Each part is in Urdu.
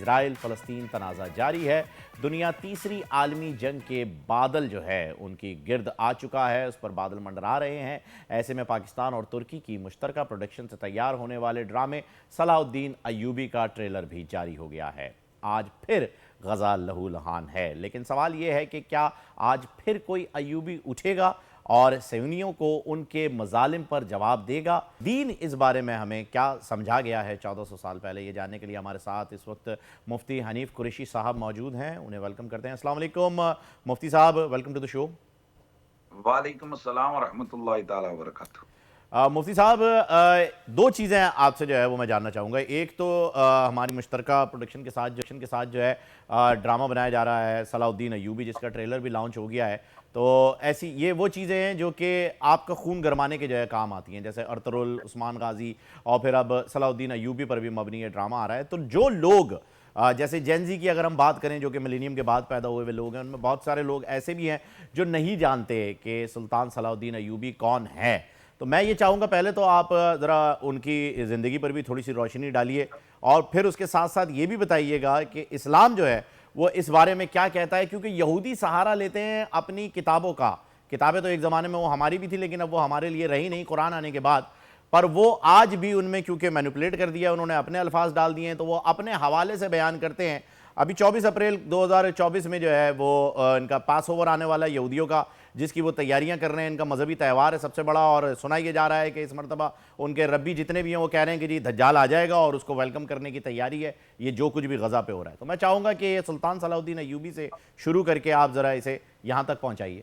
اسرائیل فلسطین تنازع جاری ہے. دنیا تیسری عالمی جنگ کے بادل جو ہے ان کی گرد آ چکا ہے, اس پر بادل منڈرا رہے ہیں. ایسے میں پاکستان اور ترکی کی مشترکہ پروڈکشن سے تیار ہونے والے ڈرامے صلاح الدین ایوبی کا ٹریلر بھی جاری ہو گیا ہے. آج پھر غزہ لہو لہان ہے, لیکن سوال یہ ہے کہ کیا آج پھر کوئی ایوبی اٹھے گا اور صہیونیوں کو ان کے مظالم پر جواب دے گا؟ دین اس بارے میں ہمیں کیا سمجھا گیا ہے 1400 سال پہلے, یہ جاننے کے لیے ہمارے ساتھ اس وقت مفتی حنیف قریشی صاحب موجود ہیں. انہیں ویلکم کرتے ہیں. السلام علیکم مفتی صاحب, ویلکم ٹو دی شو. وعلیکم السلام ورحمۃ اللہ تعالیٰ وبرکاتہ. مفتی صاحب, دو چیزیں آپ سے جو ہے وہ میں جاننا چاہوں گا. ایک تو ہماری مشترکہ پروڈکشن کے ساتھ جو ہے ڈرامہ بنایا جا رہا ہے صلاح الدین ایوبی, جس کا ٹریلر بھی لانچ ہو گیا ہے. تو ایسی یہ وہ چیزیں ہیں جو کہ آپ کا خون گرمانے کے جو ہے کام آتی ہیں, جیسے ارطغرل, عثمان غازی, اور پھر اب صلاح الدین ایوبی پر بھی مبنی یہ ڈرامہ آ رہا ہے. تو جو لوگ جیسے جین زی کی اگر ہم بات کریں, جو کہ ملینیم کے بعد پیدا ہوئے لوگ ہیں, ان میں بہت سارے لوگ ایسے بھی ہیں جو نہیں جانتے کہ سلطان صلاح الدین ایوبی کون ہے. تو میں یہ چاہوں گا پہلے تو آپ ذرا ان کی زندگی پر بھی تھوڑی سی روشنی ڈالیے, اور پھر اس کے ساتھ ساتھ یہ بھی بتائیے گا کہ اسلام جو ہے وہ اس بارے میں کیا کہتا ہے, کیونکہ یہودی سہارا لیتے ہیں اپنی کتابوں کا. کتابیں تو ایک زمانے میں وہ ہماری بھی تھی, لیکن اب وہ ہمارے لیے رہی نہیں قرآن آنے کے بعد, پر وہ آج بھی ان میں کیونکہ مینوپولیٹ کر دیا, انہوں نے اپنے الفاظ ڈال دیے ہیں, تو وہ اپنے حوالے سے بیان کرتے ہیں. ابھی 24 اپریل 2024 میں جو ہے وہ ان کا پاس اوور آنے والا ہے یہودیوں کا, جس کی وہ تیاریاں کر رہے ہیں. ان کا مذہبی تہوار ہے سب سے بڑا, اور سنا یہ جا رہا ہے کہ اس مرتبہ ان کے ربی جتنے بھی ہیں وہ کہہ رہے ہیں کہ جی دجال آ جائے گا اور اس کو ویلکم کرنے کی تیاری ہے, یہ جو کچھ بھی غزہ پہ ہو رہا ہے. تو میں چاہوں گا کہ یہ سلطان صلاح الدین ایوبی سے شروع کر کے آپ ذرا اسے یہاں تک پہنچائیے.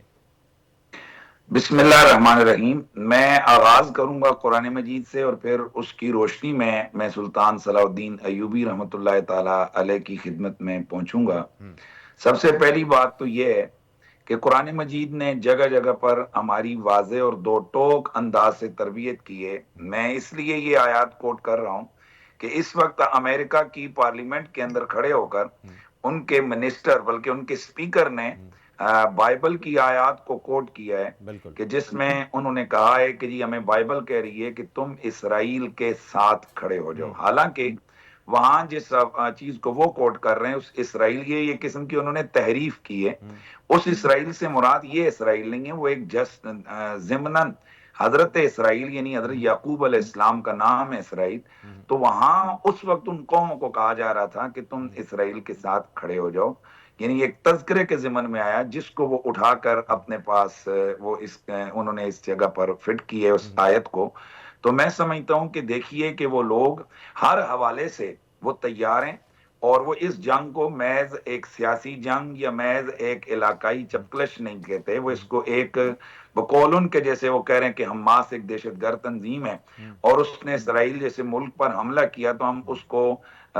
بسم اللہ الرحمن الرحیم. میں آغاز کروں گا قرآن مجید سے, اور پھر اس کی روشنی میں سلطان صلاح الدین ایوبی رحمۃ اللہ تعالیٰ علیہ کی خدمت میں پہنچوں گا. سب سے پہلی بات تو یہ ہے کہ قرآن مجید نے جگہ جگہ پر ہماری واضح اور دو ٹوک انداز سے تربیت کی ہے. میں اس لیے یہ آیات کوٹ کر رہا ہوں کہ اس وقت امریکہ کی پارلیمنٹ کے اندر کھڑے ہو کر ان کے منسٹر, بلکہ ان کے سپیکر نے بائبل کی آیات کو کوٹ کیا ہے, بالکل کہ جس میں انہوں نے کہا ہے کہ جی ہمیں بائبل کہہ رہی ہے کہ تم اسرائیل کے ساتھ کھڑے ہو جاؤ. حالانکہ وہاں جس چیز کو وہ کوٹ کر رہے ہیں اس اسرائیل یہ قسم کی انہوں نے تحریف کی ہے. اس اسرائیل سے مراد یہ اسرائیل نہیں ہے, وہ ایک ضمناً حضرت اسرائیل یعنی حضرت یعقوب علیہ السلام کا نام ہے اسرائیل. تو وہاں اس وقت ان قوموں کو کہا جا رہا تھا کہ تم اسرائیل کے ساتھ کھڑے ہو جاؤ, یعنی ایک تذکرے کے ضمن میں آیا, جس کو وہ اٹھا کر اپنے پاس وہ انہوں نے اس جگہ پر فٹ کی ہے اس آیت کو. تو میں سمجھتا ہوں کہ دیکھیے کہ وہ لوگ ہر حوالے سے وہ تیار ہیں, اور وہ اس جنگ کو محض ایک سیاسی جنگ یا محض ایک علاقائی چپکلش نہیں کہتے. وہ اس کو ایک بقول ان کے جیسے وہ کہہ رہے ہیں کہ حماس ایک دہشت گرد تنظیم ہے, اور اس نے اسرائیل جیسے ملک پر حملہ کیا تو ہم اس کو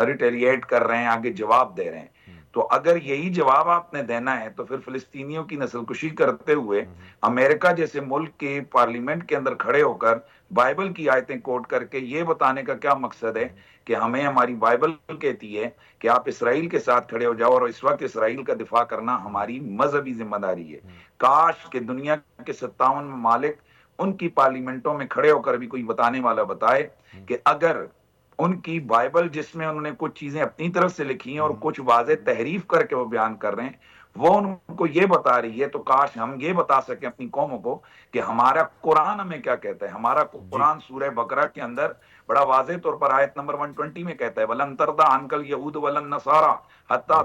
ریٹیلیٹ کر رہے ہیں, آگے جواب دے رہے ہیں. تو اگر یہی جواب آپ نے دینا ہے تو پھر فلسطینیوں کی نسل کشی کرتے ہوئے امریکہ جیسے ملک کے پارلیمنٹ کے اندر کھڑے ہو کر بائبل کی آیتیں کوٹ کر کے یہ بتانے کا کیا مقصد ہے کہ ہمیں ہماری بائبل کہتی ہے کہ آپ اسرائیل کے ساتھ کھڑے ہو جاؤ, اور اس وقت اسرائیل کا دفاع کرنا ہماری مذہبی ذمہ داری ہے. کاش کہ دنیا کے 57 ممالک ان کی پارلیمنٹوں میں کھڑے ہو کر بھی کوئی بتانے والا بتائے کہ اگر ان کی بائبل جس میں انہوں نے کچھ چیزیں اپنی طرف سے لکھی ہیں اور کچھ واضح تحریف کر کے وہ بیان کر رہے ہیں, وہ ان کو یہ بتا رہی ہے, تو کاش ہم یہ بتا سکیں اپنی قوموں کو کہ ہمارا قرآن ہمیں کیا کہتا ہے. ہمارا جی قرآن سورہ بقرہ کے اندر بڑا واضح طور پر آیت نمبر 120 میں کہتا ہے وَلَن تَرْضَىٰ عَنْكَ الْيَهُودُ وَلَا النَّصَارَىٰ حَتَّىٰ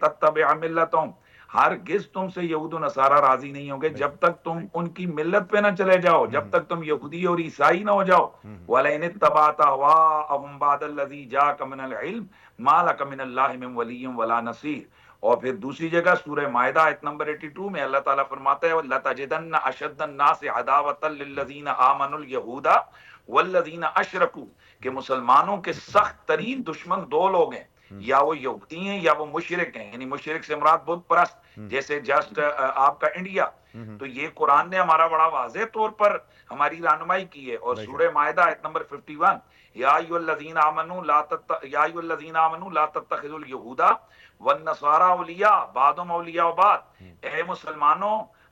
تَتَّبِعَ مِلَّتَهُمْ. ہرگز تم سے یہود و نصارہ راضی نہیں ہوں گے جب تک تم ان کی ملت پہ نہ چلے جاؤ, جب تک تم یہودی اور عیسائی نہ ہو جاؤ. وَلَئِنِ اتَّبَعْتَ أَهْوَاءَهُمْ بَعْدَ الَّذِي جَاءَكَ مِنَ الْعِلْمِ مَا لَكَ مِنَ اللَّهِ مِن وَلِيٍّ وَلَا نَصِيرٍ. اور پھر دوسری جگہ سورہ مائدہ آیت نمبر 82 میں اللہ تعالیٰ فرماتا ہے لَتَجِدَنَّ أَشَدَّ النَّاسِ عَدَاوَةً لِلَّذِينَ آمَنُوا الْيَهُودَ وَالَّذِينَ أَشْرَكُوا, کہ مسلمانوں کے سخت ترین دشمن دو لوگ ہیں, یا وہ یہودی ہیں یا وہ مشرک ہیں. یعنی مشرک سے مراد بت پرست, جیسے جسٹ آپ کا انڈیا. تو یہ قرآن نے ہمارا بڑا واضح طور پر ہماری رہنمائی کی ہے. اور سورہ مائدہ آیت نمبر 51 یا ایھا الذین آمنوا لا تتخذوا اليہود والنصارى اولیاء بعضهم اولیاء بعض. اے مسلمانوں,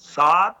7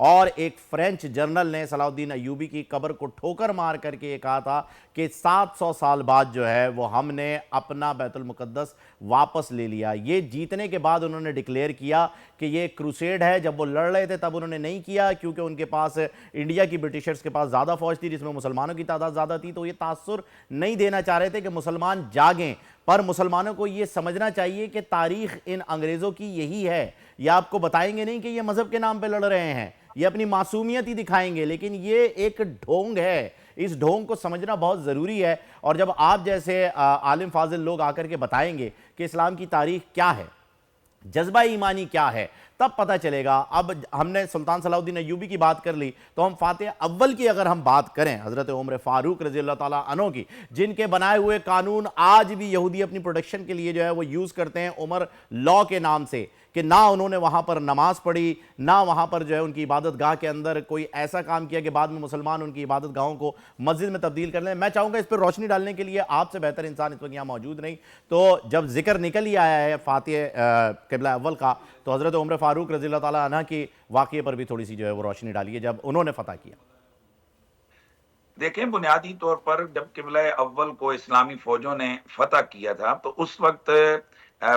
اور ایک فرینچ جرنل نے صلاح الدین ایوبی کی قبر کو ٹھوکر مار کر کے یہ کہا تھا کہ 700 سال بعد جو ہے وہ ہم نے اپنا بیت المقدس واپس لے لیا. یہ جیتنے کے بعد انہوں نے ڈکلیئر کیا کہ یہ کروسیڈ ہے. جب وہ لڑ رہے تھے تب انہوں نے نہیں کیا کیونکہ ان کے پاس انڈیا کی برٹشرز کے پاس زیادہ فوج تھی جس میں مسلمانوں کی تعداد زیادہ تھی, تو یہ تاثر نہیں دینا چاہ رہے تھے کہ مسلمان جاگیں. پر مسلمانوں کو یہ سمجھنا چاہیے کہ تاریخ ان انگریزوں کی یہی ہے. یہ آپ کو بتائیں گے نہیں کہ یہ مذہب کے نام پہ لڑ رہے ہیں, یہ اپنی معصومیت ہی دکھائیں گے, لیکن یہ ایک ڈھونگ ہے. اس ڈھونگ کو سمجھنا بہت ضروری ہے. اور جب آپ جیسے عالم فاضل لوگ آ کر کے بتائیں گے کہ اسلام کی تاریخ کیا ہے, جذبہ ایمانی کیا ہے, تب پتہ چلے گا. اب ہم نے سلطان صلاح الدین ایوبی کی بات کر لی, تو ہم فاتح اول کی اگر ہم بات کریں, حضرت عمر فاروق رضی اللہ تعالیٰ عنہ کی, جن کے بنائے ہوئے قانون آج بھی یہودی اپنی پروٹیکشن کے لیے جو ہے وہ یوز کرتے ہیں عمر لاء کے نام سے, کہ نہ انہوں نے وہاں پر نماز پڑھی, نہ وہاں پر جو ہے ان کی عبادت گاہ کے اندر کوئی ایسا کام کیا کہ بعد میں مسلمان ان کی عبادت گاہوں کو مسجد میں تبدیل کر لیں. میں چاہوں گا اس پر روشنی ڈالنے کے لیے آپ سے بہتر انسان اس وقت یہاں موجود نہیں, تو جب ذکر نکل ہی آیا ہے فاتح قبلہ اول کا, تو حضرت عمر فاروق رضی اللہ تعالیٰ عنہ کی واقعے پر بھی تھوڑی سی جو ہے وہ روشنی ڈالیے جب انہوں نے فتح کیا. دیکھیں, بنیادی طور پر جب قبلہ اول کو اسلامی فوجوں نے فتح کیا تھا تو اس وقت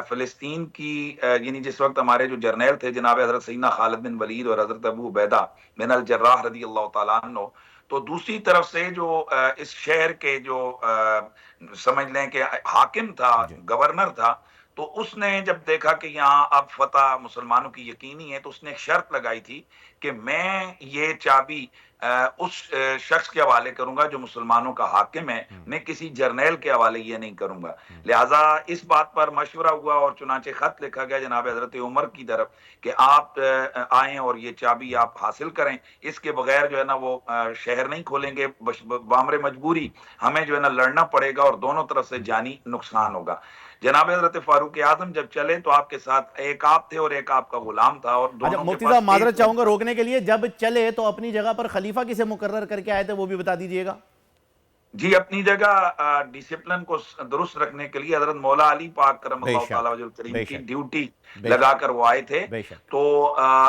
فلسطین کی یعنی جس وقت ہمارے جو جرنیل تھے جناب حضرت سیدنا خالد بن ولید اور حضرت ابو عبیدہ بن الجراح رضی اللہ تعالیٰ عنہ, تو دوسری طرف سے جو اس شہر کے جو سمجھ لیں کہ حاکم تھا, گورنر تھا, تو اس نے جب دیکھا کہ یہاں اب فتح مسلمانوں کی یقینی ہے, تو اس نے ایک شرط لگائی تھی کہ میں یہ چابی اس شخص کے حوالے کروں گا جو مسلمانوں کا حاکم ہے, میں کسی جرنیل کے حوالے یہ نہیں کروں گا. لہٰذا اس بات پر مشورہ ہوا اور چنانچہ خط لکھا گیا جناب حضرت عمر کی طرف کہ آپ آئیں اور یہ چابی آپ حاصل کریں, اس کے بغیر جو ہے نا وہ شہر نہیں کھولیں گے, بامر مجبوری ہمیں جو ہے نا لڑنا پڑے گا اور دونوں طرف سے جانی نقصان ہوگا. جناب حضرت فاروق اعظم جب چلے تو آپ کے ساتھ ایک آپ تھے اور ایک آپ کا غلام تھا, اور دونوں مفتی صاحب معذرت چاہوں گا روکنے کے لیے, جب چلے تو اپنی جگہ پر خلیفہ کسے مقرر کر کے آئے تھے وہ بھی بتا دیجئے گا. جی, اپنی جگہ ڈسپلن کو درست رکھنے کے لیے حضرت مولا علی پاک کرم اللہ تعالیٰ وجہ الکریم کی ڈیوٹی لگا کر وہ آئے تھے. تو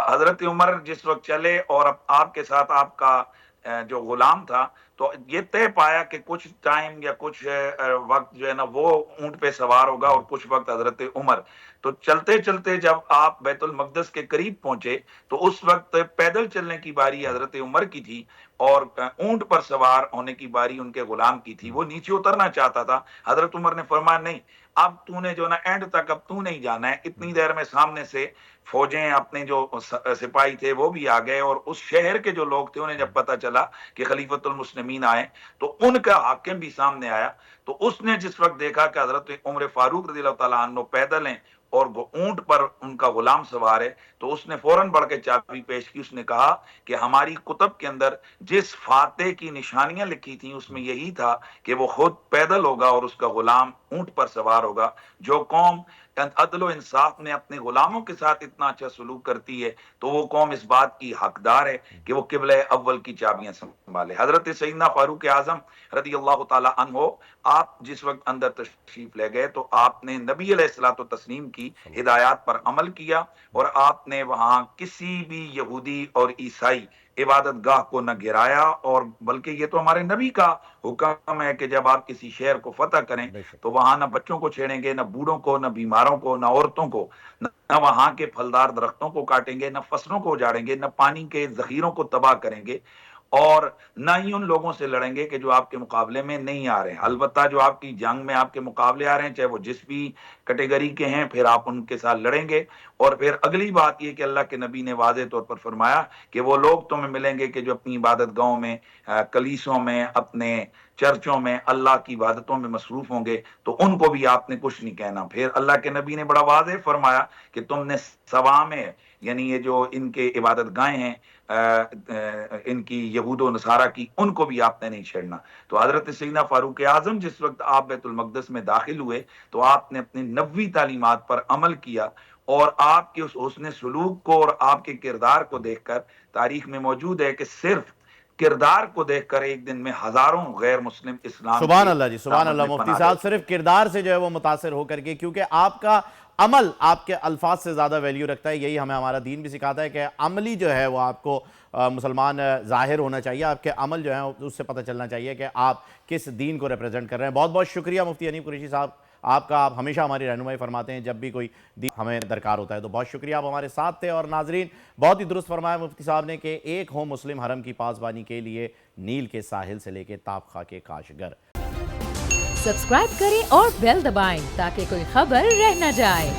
حضرت عمر جس وقت چلے اور آپ کے ساتھ آپ کا جو غلام تھا, تو یہ طے پایا کہ کچھ ٹائم یا کچھ وقت جو ہے نا وہ اونٹ پہ سوار ہوگا اور کچھ وقت حضرت عمر. تو چلتے چلتے جب آپ بیت المقدس کے قریب پہنچے تو اس وقت پیدل چلنے کی باری حضرت عمر کی تھی اور اونٹ پر سوار ہونے کی باری ان کے غلام کی تھی. وہ نیچے اترنا چاہتا تھا, حضرت عمر نے فرمایا نہیں, اب تو نے جو نا اینڈ تک اب تو نہیں جانا ہے. اتنی دیر میں سامنے سے فوجیں اپنے جو سپاہی تھے وہ بھی آ گئے, اور اس شہر کے جو لوگ تھے انہیں جب پتا چلا کہ خلیفۃ المسلمین آئے تو ان کا حاکم بھی سامنے آیا. تو اس نے جس وقت دیکھا کہ حضرت عمر فاروق رضی اللہ تعالیٰ عنہ پیدل ہیں اور اونٹ پر ان کا غلام سوار ہے, تو اس نے فوراً بڑھ کے چابی پیش کی. اس نے کہا کہ ہماری کتب کے اندر جس فاتح کی نشانیاں لکھی تھیں اس میں یہی تھا کہ وہ خود پیدل ہوگا اور اس کا غلام اونٹ پر سوار ہوگا. جو قوم عدل و انصاف میں اپنے غلاموں کے ساتھ اتنا اچھا سلوک کرتی ہے تو وہ قوم اس بات کی حقدار ہے کہ وہ قبلہ اول کی چابیاں سنبھالے. حضرت سیدنا فاروق اعظم رضی اللہ تعالی عنہ, آپ جس وقت اندر تشریف لے گئے تو آپ نے نبی علیہ الصلوۃ والتسلیم کی ہدایات پر عمل کیا, اور آپ نے وہاں کسی بھی یہودی اور عیسائی عبادت گاہ کو نہ گرایا, اور بلکہ یہ تو ہمارے نبی کا حکم ہے کہ جب آپ کسی شہر کو فتح کریں تو وہاں نہ بچوں کو چھیڑیں گے, نہ بوڑھوں کو, نہ بیماروں کو, نہ عورتوں کو, نہ وہاں کے پھلدار درختوں کو کاٹیں گے, نہ فصلوں کو اجاڑیں گے, نہ پانی کے ذخیروں کو تباہ کریں گے, اور نہ ہی ان لوگوں سے لڑیں گے کہ جو آپ کے مقابلے میں نہیں آ رہے ہیں. البتہ جو آپ کی جنگ میں آپ کے مقابلے آ رہے ہیں, چاہے وہ جس بھی کیٹیگری کے ہیں, پھر آپ ان کے ساتھ لڑیں گے. اور پھر اگلی بات یہ کہ اللہ کے نبی نے واضح طور پر فرمایا کہ وہ لوگ تمہیں ملیں گے کہ جو اپنی عبادت گاہوں میں, کلیسوں میں, اپنے چرچوں میں اللہ کی عبادتوں میں مصروف ہوں گے, تو ان کو بھی آپ نے کچھ نہیں کہنا. پھر اللہ کے نبی نے بڑا واضح فرمایا کہ تم نے سوا میں, یعنی یہ جو ان کے عبادت گاہیں ہیں ان کی یہود و نصارہ کی, ان کو بھی آپ نے نہیں چھیڑنا. تو حضرت سیدنا فاروق اعظم جس وقت آپ بیت المقدس میں داخل ہوئے تو آپ نے اپنی نبوی تعلیمات پر عمل کیا, اور آپ کے اس حسن سلوک کو اور آپ کے کردار کو دیکھ کر تاریخ میں موجود ہے کہ صرف کردار کو دیکھ کر ایک دن میں ہزاروں غیر مسلم اسلام سبحان اللہ جی, سبحان اللہ. مفتی صاحب صرف کردار سے جو ہے وہ متاثر ہو کر کے, کیونکہ آپ کا عمل آپ کے الفاظ سے زیادہ ویلیو رکھتا ہے. یہی ہمیں ہمارا دین بھی سکھاتا ہے کہ عملی جو ہے وہ آپ کو مسلمان ظاہر ہونا چاہیے. آپ کے عمل جو ہیں اس سے پتہ چلنا چاہیے کہ آپ کس دین کو ریپرزینٹ کر رہے ہیں. بہت بہت شکریہ مفتی حنیف قریشی صاحب آپ کا. آپ ہمیشہ ہماری رہنمائی فرماتے ہیں جب بھی کوئی دین ہمیں درکار ہوتا ہے. تو بہت شکریہ آپ ہمارے ساتھ تھے. اور ناظرین بہت ہی درست فرمایا مفتی صاحب نے کہ ایک ہو مسلم حرم کی پاسبانی کے لیے نیل کے ساحل سے لے کے تاب خاک کے کاشگر. سبسکرائب کریں اور بیل دبائیں تاکہ کوئی خبر رہ نہ جائے.